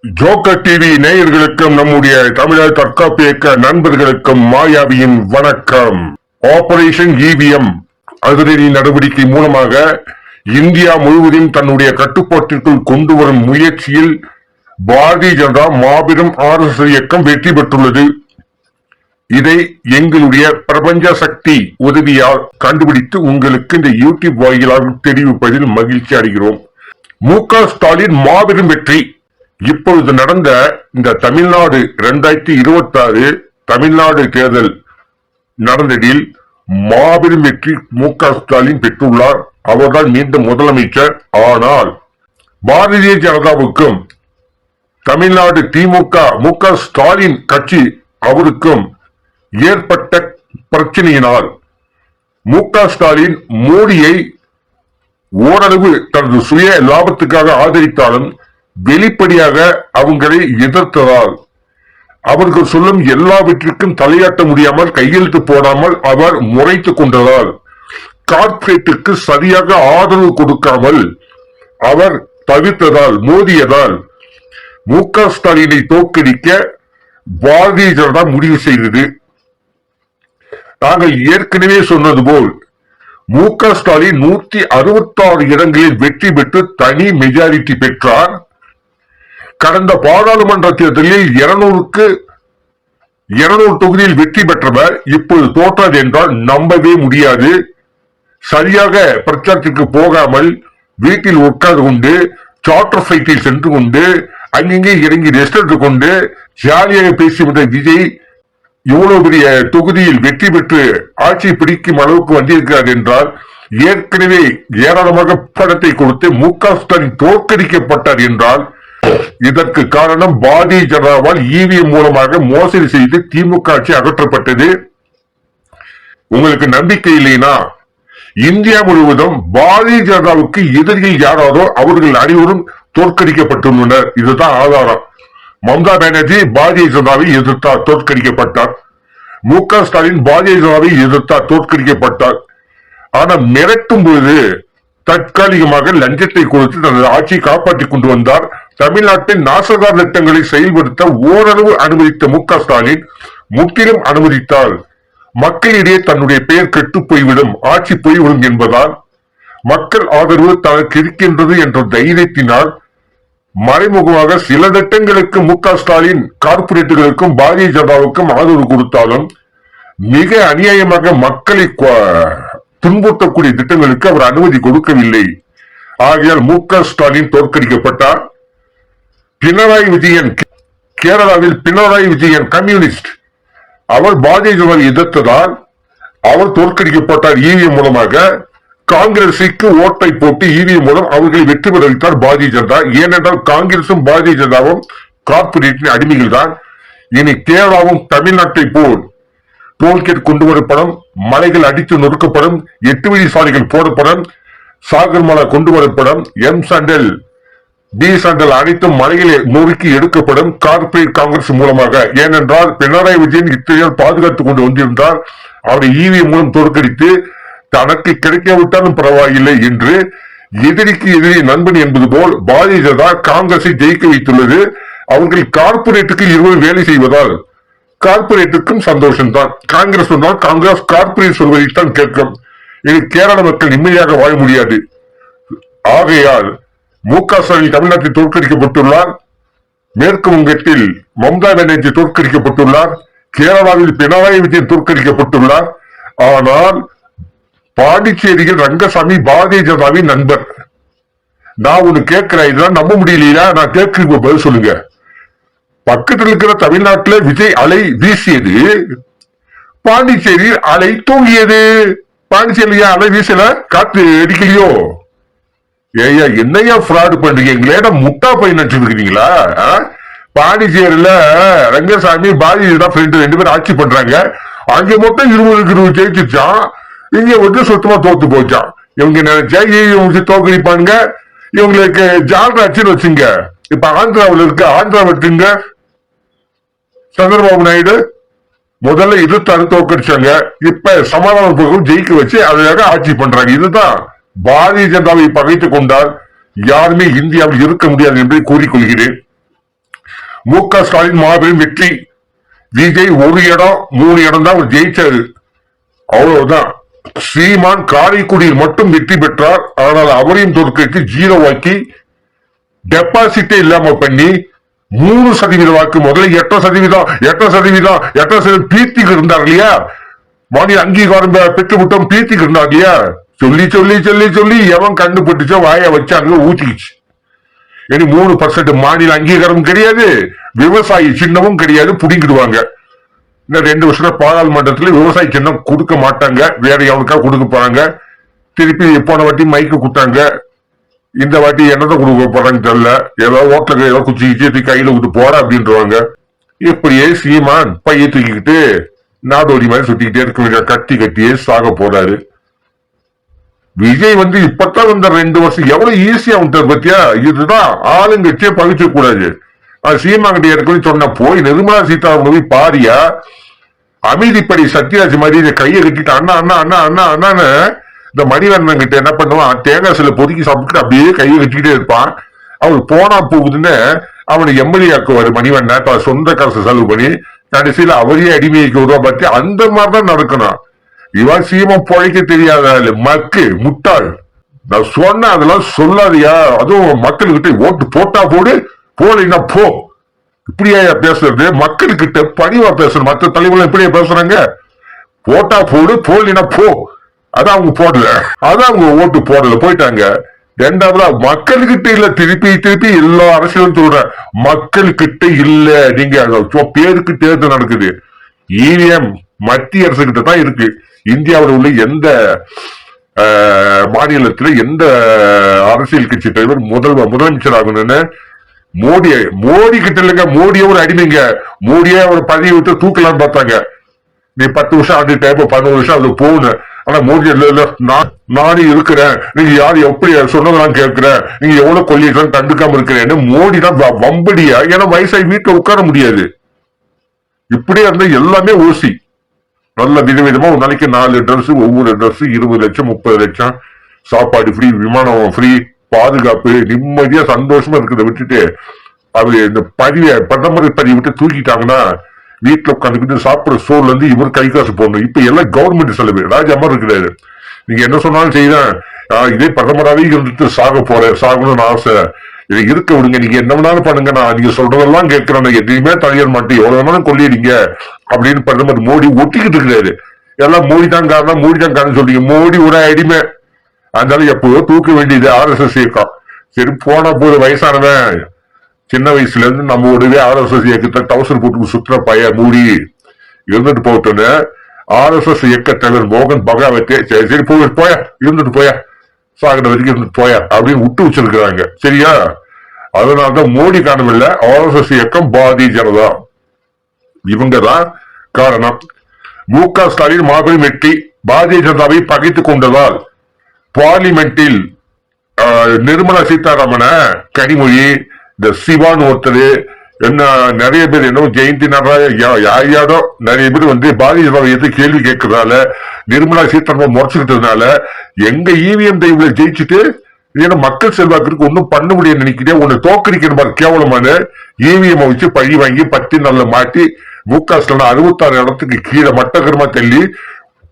Joker TV நேயர்களுக்கும் நம்முடைய தமிழர் தற்காப்பு இயக்க நண்பர்களுக்கும் மாயாவியின் வணக்கம். ஆபரேஷன் இவிஎம் அதிரடி நடவடிக்கை மூலமாக இந்தியா முழுவதும் தன்னுடைய கட்டுப்பாட்டிற்குள் கொண்டு வரும் முயற்சியில் பாரதிய ஜனதா மாபெரும் RSS இயக்கம் வெற்றி பெற்றுள்ளது. இதை எங்களுடைய பிரபஞ்ச சக்தி உதவியால் கண்டுபிடித்து உங்களுக்கு இந்த யூடியூப் வாயிலாக தெரிவிப்பதில் மகிழ்ச்சி அடைகிறோம். மு.க. ஸ்டாலின் மாபெரும் வெற்றி. இப்பொழுது நடந்த இந்த தமிழ்நாடு 2026 தமிழ்நாடு தேர்தல் நடந்ததில் மாபெரும் வெற்றி மு.க. ஸ்டாலின் பெற்றுள்ளார். அவர்தான் மீண்டும் முதலமைச்சர். ஆனால் பாரதிய ஜனதாவுக்கும் தமிழ்நாடு திமுக மு.க. ஸ்டாலின் கட்சி அவருக்கும் ஏற்பட்ட பிரச்சனையினால் மு.க. ஸ்டாலின் மோடியை ஓரளவு தனது சுய லாபத்துக்காக ஆதரித்தாலும் வெளிப்படையாக அவங்களை எதிர்த்ததால் அவர்கள் சொல்லும் எல்லாவற்றிற்கும் தலையாட்ட முடியாமல் கையெழுத்து போடாமல் அவர் முறைத்துக் கொண்டதால் கார்ப்பரேட்டுக்கு சரியாக ஆதரவு கொடுக்காமல் அவர் தவிர்த்ததால் மோதியதால் மு.க. ஸ்டாலினை தோற்கடிக்க பாரதிய ஜனதா முடிவு செய்தது. நாங்கள் ஏற்கனவே சொன்னது போல் மு.க. ஸ்டாலின் 166 இடங்களில் வெற்றி பெற்று தனி மெஜாரிட்டி பெற்றார். கடந்த பாராளுமன்ற தேர்தலில் 200 தொகுதியில் வெற்றி பெற்றவர் இப்போது தோற்றார் என்றால் நம்பவே முடியாது. சரியாக பிரச்சாரத்திற்கு போகாமல் வீட்டில் உட்கார்ந்து கொண்டு சார்ட்டர் ஃபிளைட்டில் சென்று கொண்டு அங்கங்கே இறங்கி ரெஸ்ட் எடுத்துக் கொண்டு ஜாலியாக பேசிவிட்ட விஜய் இவ்வளவு பெரிய தொகுதியில் வெற்றி பெற்று ஆட்சி பிடிக்கும் அளவுக்கு வந்திருக்கிறார் என்றால் ஏற்கனவே ஏராளமாக பணத்தை கொடுத்து மு.க. ஸ்டாலின் தோற்கடிக்கப்பட்டார் என்றால் இதற்கு காரணம் பாரதிய ஜனதாவால் இவிஎம் மூலமாக மோசடி செய்து திமுக ஆட்சி அகற்றப்பட்டது. உங்களுக்கு நம்பிக்கை இல்லைனா இந்தியா முழுவதும் பாரதிய ஜனதாவுக்கு எதிரிகள் யாராரோ அவர்கள் அனைவரும் தோற்கடிக்கப்பட்டுள்ளனர். இதுதான் ஆதாரம். மம்தா பானர்ஜி பாரதிய ஜனதாவை எதிர்த்தார், தோற்கடிக்கப்பட்டார். மு.க. ஸ்டாலின் பாரதிய ஜனதாவை எதிர்த்தார், தோற்கடிக்கப்பட்டார். ஆனா மிரட்டும் பொழுது தற்காலிகமாக லஞ்சத்தை கொடுத்து தனது ஆட்சியை காப்பாற்றிக் கொண்டு வந்தார். தமிழ்நாட்டின் நாசகார திட்டங்களை செயல்படுத்த ஓரளவு அனுமதித்த மு.க. ஸ்டாலின் முற்றிலும் அனுமதித்தால் மக்களிடையே தன்னுடைய பெயர் கெட்டு போய்விடும், ஆட்சி போய்விடும் என்பதால் மக்கள் ஆதரவு தனக்கு இருக்கின்றது என்ற தைரியத்தினால் மறைமுகமாக சில திட்டங்களுக்கு மு.க. ஸ்டாலின் கார்பரேட்டுகளுக்கும் பாரதிய ஜனதாவுக்கும் ஆதரவு கொடுத்தாலும் மிக அநியாயமாக மக்களை துன்புறுத்தக்கூடிய திட்டங்களுக்கு அவர் அனுமதி கொடுக்கவில்லை. ஆகையால் மு.க. ஸ்டாலின் தோற்கடிக்கப்பட்டார். பினராயி விஜயன் கேரளாவில் பினராயி விஜயன் கம்யூனிஸ்ட் அவர் பாரதிய ஜனதாவை எதிர்த்ததால் அவர் தோற்கடிக்கப்பட்டார் இவிஎம் மூலமாக. காங்கிரசுக்கு ஓட்டை போட்டு இவிஎம் மூலம் அவர்களை வெற்றி பெற வைத்தார் பாரதிய ஜனதா. ஏனென்றால் காங்கிரசும் பாரதிய ஜனதாவும் கார்பரேட்டின் அடிமைகள் தான். இனி கேரளாவும் தமிழ்நாட்டை போல் டோல்கேட் கொண்டு வரப்படும், மலைகள் அடித்து நொறுக்கப்படும், 8 வழி சாலைகள் போடப்படும், சாகர்மாலா கொண்டு வரப்படும், எம் சாண்டல் பி சாண்டல் அனைத்தும் மலைகளை நொறுக்கி எடுக்கப்படும் கார்பரேட் காங்கிரஸ் மூலமாக. ஏனென்றால் பினராயி விஜயன் இத்தகையால் பாதுகாத்துக் கொண்டு வந்திருந்தார். அவரை இவிஎம் மூலம் தோற்கடித்து தனக்கு கிடைக்காவிட்டாலும் பரவாயில்லை என்று எதிரிக்கு எதிரி நண்பன் என்பது போல் பாரதிய ஜனதா காங்கிரஸை ஜெயிக்க வைத்துள்ளது. அவர்கள் கார்பரேட்டுக்கு இருவரும் வேலை செய்வதால் கார்பரேட்டுக்கும் சந்தோஷம்தான். காங்கிரஸ் சொன்னால் காங்கிரஸ் கார்பரேட் சொல்வதைத்தான் கேட்கும். இது கேரள மக்கள் நிம்மதியாக வாழ முடியாது. ஆகையால் மு.க. ஸ்டாலின் தமிழ்நாட்டில் தோற்கடிக்கப்பட்டுள்ளார். மேற்கு வங்கத்தில் மம்தா பானர்ஜி தோற்கடிக்கப்பட்டுள்ளார். கேரளாவில் பினராயி விஜயன் தோற்கடிக்கப்பட்டுள்ளார். ஆனால் பாண்டிச்சேரியில் ரங்கசாமி பாரதிய ஜனதாவின் நண்பர். நான் ஒண்ணு கேட்கிறேன், இதெல்லாம் நம்ப முடியலையா? நான் கேட்க பதில் சொல்லுங்க. பக்கத்தில் இருக்கிற தமிழ்நாட்டில் விஜய் அலை வீசியது, பாண்டிச்சேரியில் அலை தூங்கியது. பாண்டிச்சேரியா அலை வீசல, காத்து அடிக்கலையோ? ஏயா என்னையா ஃப்ராடு பண்றீங்களா? முட்டா போய் நினைச்சிருக்கீங்களா? பாண்டிச்சேரியில ரங்கசாமி பாரதிய ஜனதா ஃப்ரெண்ட் 2 பேரும் ஆட்சி பண்றாங்க. அங்க மொத்தம் 20 ஜெயிச்சுச்சான், இங்க வந்து சுத்தமா தோத்து போச்சான். இவங்க நினைச்சா இவங்க தோக்கடிப்பானுங்க, இவங்களுக்கு ஜால்ராட்சின்னு வச்சுங்க. இப்ப ஆந்திராவில் இருக்க ஆந்திரா வெட்டுங்க, சந்திரபாபு நாயுடு முதல்ல எதிர்த்தாரு, தோக்கடிச்சாங்க. இப்ப சமாதான ஜெயிக்க வச்சு அதையாக ஆட்சி பண்றாங்க. இதுதான் பாரதிய ஜனதாவை பகைத்துக் கொண்டால் யாருமே இந்தியாவில் இருக்க முடியாது என்று கூறிக்கொள்கிறேன். மு.க.ஸ்டாலின் மாபெரும் வெற்றி. விஜய் 1 இடம் 3 இடம் தான் அவர் ஜெயிச்சாரு, அவ்வளவுதான். சீமான் காரைக்குடியில் மட்டும் வெற்றி பெற்றார். ஆனால் அவரையும் தோற்கடித்து 0 வாக்கி டெபாசிட்டே இல்லாம பண்ணி 3% வாக்கு, முதல்ல 8% பீத்திக்கு இருந்தார் இல்லையா, மாநில அங்கீகாரம் பெற்று விட்டோம் பீத்திக்கு இருந்தார் இல்லையா, சொல்லி சொல்லி சொல்லி சொல்லி எவன் கண்டுபட்டுச்சோ வாய வச்சாங்க, ஊத்திக்கிச்சு. இனி 3% மாநில அங்கீகாரம் கிடையாது, விவசாயி சின்னமும் கிடையாது, புடிங்கிடுவாங்க. இந்த 2 வருஷம் பாராளுமன்றத்தில் விவசாய சின்னம் கொடுக்க மாட்டாங்க, வேற எவனுக்கா கொடுக்க போறாங்க. திருப்பி போன வாட்டி மைக்கு கொடுத்தாங்க, இந்த வாட்டி என்னதான் கொடுக்க போறாங்க தெரியல. ஏதோ ஓட்டல ஏதோ குச்சி கையில விட்டு போற அப்படின்றவாங்க. இப்படியே சீமான் பைய தூக்கிக்கிட்டு நாடோடி மாதிரி சுத்திக்கிட்டே இருக்க, கட்டி கட்டியே சாக போறாரு. விஜய் இப்பதான் 2 வருஷம் எவ்வளவு ஈஸியா வந்துட்டார் பத்தியா. இதுதான் ஆளுங்கட்சியே பகிச்சு கூடாது. சீமாங்கிட்ட ஏற்கனவே சொன்ன, போய் நிர்மலா சீதாராமன் போய் பாரியா, அமைதிப்படி சத்யராஜ் மாதிரி கையை கட்டிட்டு அண்ணா அண்ணா அண்ணா அண்ணா அண்ணான்னு இந்த மணிவண்ணன் கிட்ட என்ன பண்ணுவான், தேங்காய் சில பொதுக்கி சாப்பிட்டு அப்படியே கையை கட்டிக்கிட்டே இருப்பான். அவரு போனா போகுதுன்னு அவனை எம்எல்ஏ ஆக்குவாரு மணிவண்ணன், சொந்த காசு செலவு பண்ணி. கடைசியில அவரே அடிமைக்கு உருவா பார்த்து அந்த மாதிரிதான் நடக்கணும். இவன் சீமம் பொழைக்க தெரியாத மக்கு முட்டாள். நான் சொன்ன அதெல்லாம் சொல்லாதியா, அதுவும் மக்கள்கிட்ட ஓட்டு போட்டா போடு, போலினா போ. இப்படியா பேசுறது? மக்கள்கிட்ட பணிவா பேசணும். மற்ற தலைவர்கள் இப்படியா பேசுறாங்க? போட்டா போடு, போலினா போ. அதான் அவங்க போடல, அதான் அவங்க ஓட்டு போடல, போயிட்டாங்க. 2வது மக்கள்கிட்ட இல்ல, திருப்பி திருப்பி எல்லா அரசியலும் சொல்றேன், மக்கள்கிட்ட இல்ல. நீங்க பேருக்கு தேர்தல் நடக்குது, இவிஎம் மத்திய அரசு கிட்ட தான் இருக்கு. இந்தியாவில் உள்ள எந்த மாநிலத்துல எந்த அரசியல் கட்சி தலைவர் முதலமைச்சர் ஆகணும்னு மோடி கிட்ட இல்லைங்க. மோடியே ஒரு அடிமைங்க. மோடியே ஒரு பதவி விட்டு தூக்கலான்னு பார்த்தாங்க. நீ 10 வருஷம் ஆண்டுட்ட, 11 வருஷம் அது போகணும். ஆனா மோடி நானும் இருக்கிறேன், நீங்க யாரு எப்படி சொன்னதெல்லாம் கேட்கிறேன், நீங்க எவ்வளவு கொள்ளையெல்லாம் கண்டுக்காம இருக்கிறேன்னு மோடி தான் வம்படியா. ஏன்னா வயசாகி வீட்டுல உட்கார முடியாது. இப்படியே இருந்தா எல்லாமே ஊசி. நல்ல விதவிதமா ஒரு நாளைக்கு 4 ட்ரெஸ், ஒவ்வொரு ட்ரெஸ் 20 லட்சம் 30 லட்சம், சாப்பாடு ஃப்ரீ, விமானம் ஃப்ரீ, பாதுகாப்பு, நிம்மதியா சந்தோஷமா இருக்கிறத விட்டுட்டு அவரு இந்த பிரதமர் பதிவு விட்டு தூக்கிட்டாங்கன்னா வீட்டுல உட்காந்துக்கிட்டு சாப்பிடுற சோர்ல இருந்து இவர் கை காசு போடணும். இப்ப எல்லாம் கவர்மெண்ட் செலவு. ராஜா மாதிரி இருக்கிறாரு. நீங்க என்ன சொன்னாலும் செய்யறேன், இதே பிரதமராவே இருந்துட்டு சாகணும்னு ஆசை. இதை இருக்க விடுங்க, நீங்க என்ன வேணாலும் பண்ணுங்க, நான் நீங்க சொல்றதெல்லாம் கேட்கிறேன், எதையுமே தலையிட மாட்டேன், எவ்வளவு வேணாலும் கொள்ளிடுங்க அப்படின்னு பிரதமர் மோடி ஒட்டிக்கிட்டு இருக்கிறாரு. எல்லாம் மோடி தான் காரணம் சொல்றீங்க. மோடி ஒரு அடிமை. அதனால எப்போதோ தூக்க வேண்டியது RSS இயக்கம். சரி போன போது வயசானவன் சின்ன வயசுல இருந்து நம்ம உடனே RSS இயக்கத்தை டவுசர் போட்டு சுற்றுற பையன் மூடி இருந்துட்டு போட்டோன்னு RSS இயக்க தலைவர் மோகன் பகாவத்தே சரி போயா இருந்துட்டு போயா, சாகிற வரைக்கும் இருந்துட்டு போயா அப்படின்னு விட்டு வச்சிருக்கிறாங்க. சரியா? அதனாலதான் மோடி காரணம் இல்ல, RSS இயக்கம் பாரதிய ஜனதா இவங்கதான் காரணம். மு.க.ஸ்டாலின் மாபெரும் வெற்றி. பாரதிய ஜனதாவை பகைத்துக் கொண்டதால் பார்லிமெண்டில் நிர்மலா சீதாராமன கனிமொழி, இந்த சிவான் ஒருத்தர், என்ன நிறைய பேர் என்ன ஜெயந்தி யாரோ நிறைய பேர் பாரதிய ஜனதா எது கேள்வி கேட்கறதால நிர்மலா சீதாராமன் முறைச்சுக்கிட்டதுனால எங்க இவிஎம் தெய்வ ஜெயிச்சுட்டு ஏன்னா மக்கள் செல்வாக்கு ஒன்னும் பண்ண முடியாது நினைக்கிறேன். உன்னை தோக்கடிக்கிற மாதிரி கேவலமான இவிஎம் வச்சு பழி வாங்கி 10 நாள்ல மாட்டி மு.க.ஸ்டாலின் 66 இடத்துக்கு கீழே மட்டகரமா தள்ளி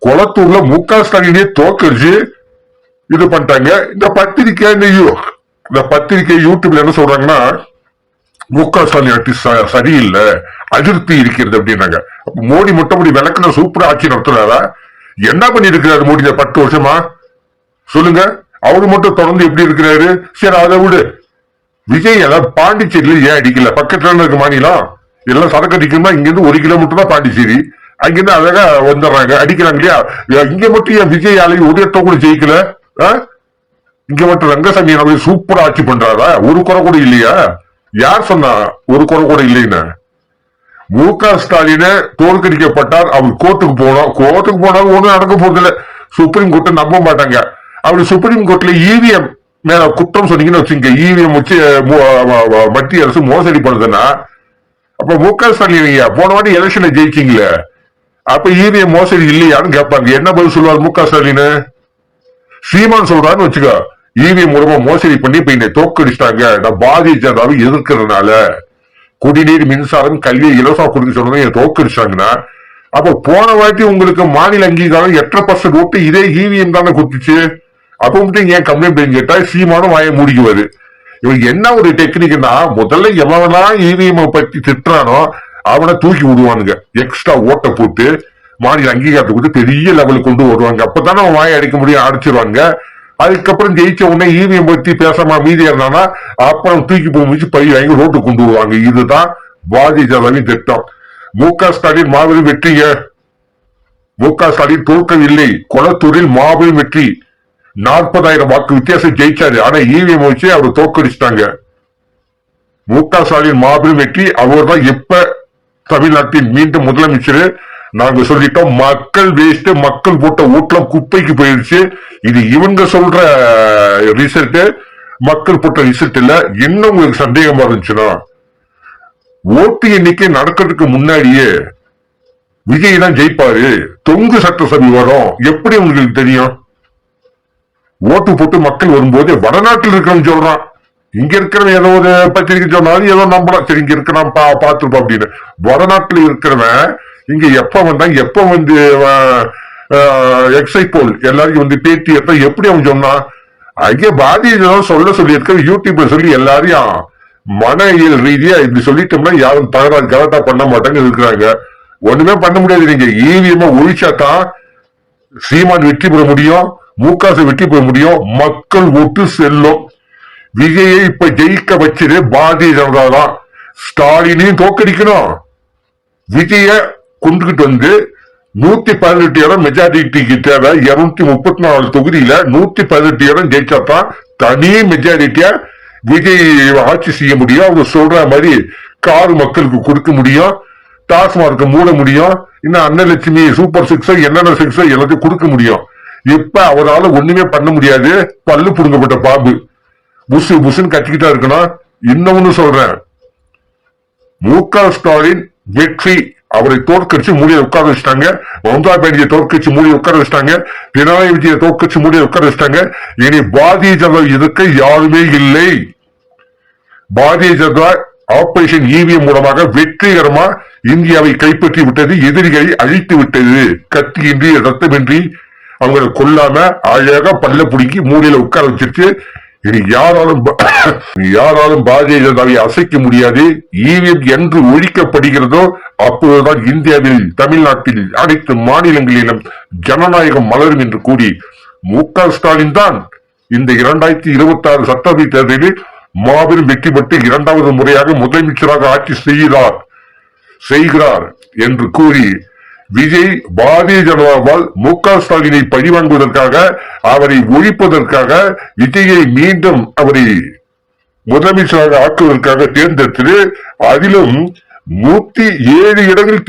குளத்தூர்ல மு.க.ஸ்டாலினே தோக்கடிச்சு இது பண்ணிட்டாங்க. இந்த பத்திரிகை யூடியூப்ல என்ன சொல்றாங்கன்னா, மு.க.ஸ்டாலின் ஆட்சி சரியில்லை, அதிருப்தி இருக்கிறது அப்படின்னாங்க. மோடி மொட்டமொழி விளக்குன சூப்பரா ஆட்சி நடத்துறாரா? என்ன பண்ணி இருக்கிறாரு மோடி 10 வருஷமா சொல்லுங்க? அவரு மட்டும் தொடர்ந்து எப்படி இருக்கிறாரு? சரி அதை விடு. விஜய் எல்லாம் பாண்டிச்சேரியில ஏன் அடிக்கல? பக்கத்துல இருக்க மாநிலம் எல்லாம் சரக்கு அடிக்கணுமா? இங்க இருந்து 1 கிலோமீட்டர் தான் பாண்டிச்சேரி. அங்கிருந்து அழகா வந்துடுறாங்க, அடிக்கிறாங்க இல்லையா? இங்க மட்டும் ஏன் விஜய் ஆலை ஒரு இடத்த கூட ஜெயிக்கல? இங்க மட்டும் ரங்கசாமி சூப்பரா ஆட்சி பண்றாரா? ஒரு குறை கூட இல்லையா? யார் சொன்னா ஒரு குறை கூட இல்லைன்னு? மு.க.ஸ்டாலின் தோற்கடிக்கப்பட்டார். அவர் கோர்ட்டுக்கு போனாலும் ஒண்ணும் நடக்க போறதில்ல. சுப்ரீம் கோர்ட்டை நம்ப மாட்டாங்க. அப்படி சுப்ரீம் கோர்ட்ல இவிஎம் மேல குற்றம் சொன்னீங்கன்னு வச்சுங்க, இவிஎம் வச்சு மத்திய அரசு மோசடி பண்ணுதுன்னா அப்ப மு.க.ஸ்டாலின் போன வாட்டி எலெக்ஷன்ல ஜெயிச்சிங்களே, அப்ப இவிஎம் மோசடி இல்லையான்னு கேட்பாங்க. என்ன பதில் சொல்லுவார் மு.க.ஸ்டாலின்? சீமான் சொல்றான்னு வச்சுக்கோ, இவிஎம் மூலமா மோசடி பண்ணி இப்ப என்னை தோக்கடிச்சிட்டாங்க, நான் பாரதிய ஜனதாவை எதிர்க்கிறதுனால குடிநீர், மின்சாரம், கல்வி இலவசமா கொடுக்க சொன்னதை தோக்கடிச்சாங்கன்னா, அப்ப போன வாட்டி உங்களுக்கு மாநில அங்கீகாரம் 8% ஓட்டு இதே இவிஎம் தானே கொடுத்துச்சு. அப்ப மட்டும் ஏன் கம்ப்ளைண்ட் கேட்டா சீமானும் வாய மூடிக்குவாரு. இவங்க என்ன ஒரு டெக்னிக்னா, முதல்ல எவனா இவிஎம் பத்தி திட்டுறானோ அவனை தூக்கி விடுவானுங்க, எக்ஸ்ட்ரா ஓட்டை போட்டு மாநில அங்கீகாரத்தை கொடுத்து பெரிய லெவலுக்கு கொண்டு வருவாங்க. அப்பதான் அவன் வாயை அடிக்க முடியும், அடிச்சிருவாங்க. அதுக்கப்புறம் ஜெயிச்ச உடனே இவிஎம் பத்தி பேசாம மீதி இருந்தானா அப்புறம் தூக்கி போய் பழி வாங்கி ரோட்டு கொண்டு வருவாங்க. இதுதான் பாரதிய ஜனதாவின் திட்டம். மு.க. ஸ்டாலின் மாபெரும் வெற்றிங்க. மு.க. ஸ்டாலின் தோற்கவில்லை, கொளத்தூரில் மாபெரும் வெற்றி, 40,000 வாக்கு வித்தியாசம் ஜெயிச்சாரு. ஆனா இவிஎம் வச்சு அவர் தோற்கடிச்சிட்டாங்க. மு.க. ஸ்டாலின் மாபெரும் வெற்றி. அவர் தான் எப்ப தமிழ்நாட்டின் மீண்டும் முதலமைச்சர். நாங்க சொல்லிட்டோம், மக்கள் வேஸ்ட், மக்கள் போட்ட ஓட்டலாம் குப்பைக்கு போயிருச்சு. இது இவங்க சொல்ற ரிசல்ட், மக்கள் போட்ட ரிசல்ட் இல்ல. இன்னும் உங்களுக்கு சந்தேகமா இருந்துச்சுன்னா, ஓட்டு எண்ணிக்கை நடக்கிறதுக்கு முன்னாடியே விஜய் தான் ஜெயிப்பாரு, தொங்கு சட்டசபை வரும், எப்படி உங்களுக்கு தெரியும்? ஓட்டு போட்டு மக்கள் வரும்போது வடநாட்டில் இருக்கிறவன் சொல்றான், இங்க இருக்கிறவன் ஏதோ ஒரு பத்திரிகை சொன்னாலும் ஏதோ நம்பலாம், சரி இங்க இருக்கிறான் பாத்துருப்போம் அப்படின்னு. வடநாட்டில் இருக்கிறவன் இங்க எப்ப வந்தா, எப்ப வந்து எக்ஸைட் போல் எல்லாரையும் வந்து பேட்டி எடுத்த எப்படி அவன் சொன்னான்? அங்கே பாரதிய சொல்ல சொல்லி இருக்க யூடியூப்ல சொல்லி எல்லாரையும் மன இயல் ரீதியா இப்படி சொல்லிட்டோம்னா யாரும் தகராறு கலட்டா பண்ண மாட்டாங்க இருக்கிறாங்க. ஒண்ணுமே பண்ண முடியாது. நீங்க ஈவிஎம் ஒழிச்சாதான் சீமான் வெற்றி பெற முடியும், மு.க. வெற்றி பெற முடியும், மக்கள் ஓட்டு செல்லும். விஜயை இப்ப ஜெயிக்க வச்சது பாரதிய ஜனதா தான். ஸ்டாலினையும் தோக்கடிக்கணும், விஜய கொண்டுகிட்டு வந்து 118 இடம் மெஜாரிட்டிக்கு தேவை. 234 தொகுதியில 118 இடம் ஜெயிச்சாதான் தனி மெஜாரிட்டியா விஜய் ஆட்சி செய்ய முடியும். அவங்க சொல்ற மாதிரி கார் மக்களுக்கு கொடுக்க முடியும், டாஸ்மார்க்க மூட முடியும், இன்னும் அன்னலட்சுமி சூப்பர் சிக்ஸ் என்னென்ன சிக்ஸ் எல்லாத்தையும் கொடுக்க முடியும். இப்ப அவரால் ஒண்ணுமே பண்ண முடியாது, பல்லு புடுங்கப்பட்ட பாம்பு, புசு புசுன்னு கட்டிக்கிட்டா இருக்கணும். இன்னொன்னு சொல்றேன், மு.க. ஸ்டாலின் வெற்றி, அவரை தோற்கடிச்சு மூடிய உட்கார வச்சிட்டாங்க. மம்தா பானர்ஜியை தோற்கடிச்சு மூடிய உட்கார வச்சிட்டாங்க. பினராயி விஜயை தோற்கடிச்சு மூடிய உட்கார வச்சிட்டாங்க. இனி பாரதிய ஜனதா இருக்க யாருமே இல்லை. பாரதிய ஜனதா ஆபரேஷன் இவிஎம் மூலமாக வெற்றிகரமா இந்தியாவை கைப்பற்றி விட்டது, எதிரிகளை அழித்து விட்டது. கத்தியின்றி ரத்தமின்றி அவங்களை கொல்லாம அழகா பல்ல பிடிக்கி மூலையில உட்கார வச்சிருச்சு. இனி யாராலும் பாரதிய ஜனதாவை அசைக்க முடியாது. இவிஎம் என்று ஒழிக்கப்படுகிறதோ அப்போதுதான் இந்தியாவில், தமிழ்நாட்டில், அனைத்து மாநிலங்களிலும் ஜனநாயகம் மலரும் என்று கூறி மு.க. ஸ்டாலின் தான் இந்த 2026 சட்டசபை தேர்தலில் மாபெரும் வெற்றி பெற்று 2வது முறையாக முதலமைச்சராக ஆட்சி செய்கிறார் என்று கூறி, விஜய் பாரதிய ஜனதாவால் மு.க. ஸ்டாலினை பழிவாங்குவதற்காக, அவரை ஒழிப்பதற்காக, விஜயை மீண்டும் அவரை முதலமைச்சராக ஆக்குவதற்காக தேர்ந்தெடுத்து, அதிலும் 107 இடங்கள்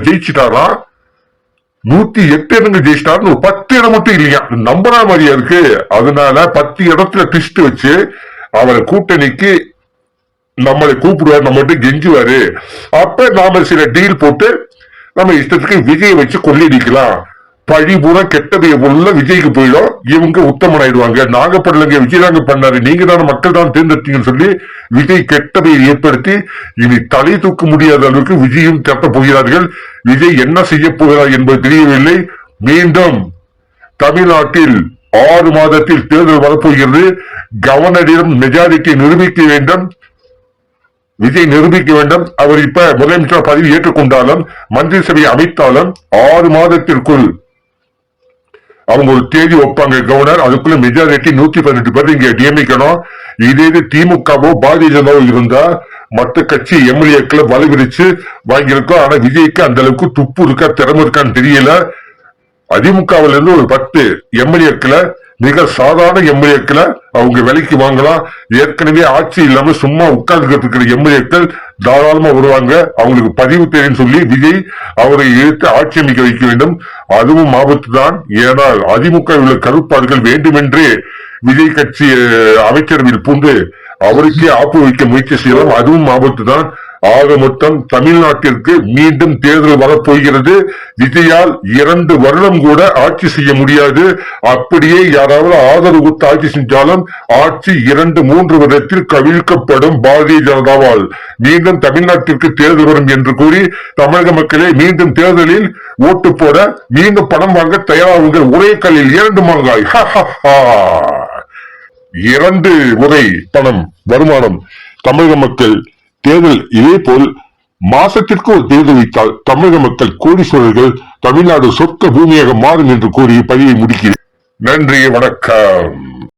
ஜெயிச்சுட்டாரா, 108 இடங்கள் ஜெயிச்சிட்டாரு. 10 இடம் மட்டும் இல்லையா, நம்பரா மாதிரியா இருக்கு. அதனால 10 இடத்துல ட்விஸ்ட் வச்சு அவரை கூட்டணிக்கு நம்மளை கூப்பிடுவாரு, நம்மகிட்ட கெஞ்சுவாரு. அப்ப நாம சில டீல் போட்டு நம்ம இஷ்டத்துக்கு விஜய் வச்சு கொள்ளையடிக்கலாம். பழி பூரா கெட்டது உள்ள விஜய்க்கு போயிடும், இவங்க உத்தமன் ஆயிடுவாங்க. நாங்க பண்ணலங்க, விஜய் தாங்க பண்ணாரு, நீங்க தானே மக்கள் தான் தேர்ந்தெடுத்தீங்கன்னு சொல்லி விஜய் கெட்டதை ஏற்படுத்தி இனி தலை தூக்க முடியாத அளவுக்கு விஜயும் திரட்ட போகிறார்கள். விஜய் என்ன செய்ய போகிறார் என்பது தெரியவில்லை. மீண்டும் தமிழ்நாட்டில் 6 மாதத்தில் தேர்தல் வரப்போகிறது. கவர்னரிடம் மெஜாரிட்டி நிரூபிக்க வேண்டும், விஜய் நிரூபிக்க வேண்டும். அவர் இப்ப முதலமைச்சர் பதவி ஏற்றுக்கொண்டாலும், மந்திரி சபையை அமைத்தாலும் 6 மாதத்திற்குள் அவங்க ஒரு தேதி வைப்பாங்க கவர்னர். அதுக்குள்ள மெஜாரிட்டி 118 பேர் இங்க நியமிக்கணும். இதே திமுகவோ பாரதிய ஜனதாவோ இருந்தா மற்ற கட்சி எம்எல்ஏக்களை வலுவிரிச்சு வாங்கியிருக்கோம். ஆனா விஜய்க்கு அந்த அளவுக்கு துப்பு இருக்கா, திறமை இருக்கான்னு தெரியல. அதிமுகவில இருந்து ஒரு 10 எம்எல்ஏக்களை, மிக சாதாரண எம்எல்ஏக்களை அவங்க விலைக்கு வாங்கலாம். ஏற்கனவே ஆட்சி இல்லாம சும்மா உட்கார்ந்து இருக்கிற எம்எல்ஏக்கள் தாராளமா வருவாங்க. அவங்களுக்கு பதிவு தேவைன்னு சொல்லி விஜய் அவரை இழுத்து ஆட்சி அமைக்க வைக்க வேண்டும். அதுவும் ஆபத்து தான். ஏனால் அதிமுக உள்ள கருப்பாடுகள் வேண்டுமென்றே விஜய் கட்சி அமைச்சரவையில் பூண்டு அவருக்கே ஆப்பு வைக்க முயற்சி செய்யலாம். அதுவும் ஆபத்து தான். ஆக மொத்தம் தமிழ்நாட்டிற்கு மீண்டும் தேர்தல் வரப்போகிறது. விஜயால் 2 வருடம் கூட ஆட்சி செய்ய முடியாது. அப்படியே யாராவது ஆதரவு கொடுத்து ஆட்சி செஞ்சாலும் ஆட்சி 2-3 வருடத்தில் கவிழ்க்கப்படும் பாரதிய ஜனதாவால். மீண்டும் தமிழ்நாட்டிற்கு தேர்தல் வரும் என்று கூறி தமிழக மக்களே மீண்டும் தேர்தலில் ஓட்டு போட மீண்டும் பணம் வாங்க தயாராகுங்கள். ஒரே கல்லில் 2 மாங்காய். 2 முறை பணம் வருமானம். தமிழக மக்கள் தேர்தல் இதே போல் மாசத்திற்கு ஒரு தேர்தல் வைத்தால் தமிழக மக்கள் கோடீஸ்வரர்கள், தமிழ்நாடு சொர்க்க பூமியாக மாறும் என்று கூறி பதிவை முடிக்கிறேன். நன்றி, வணக்கம்.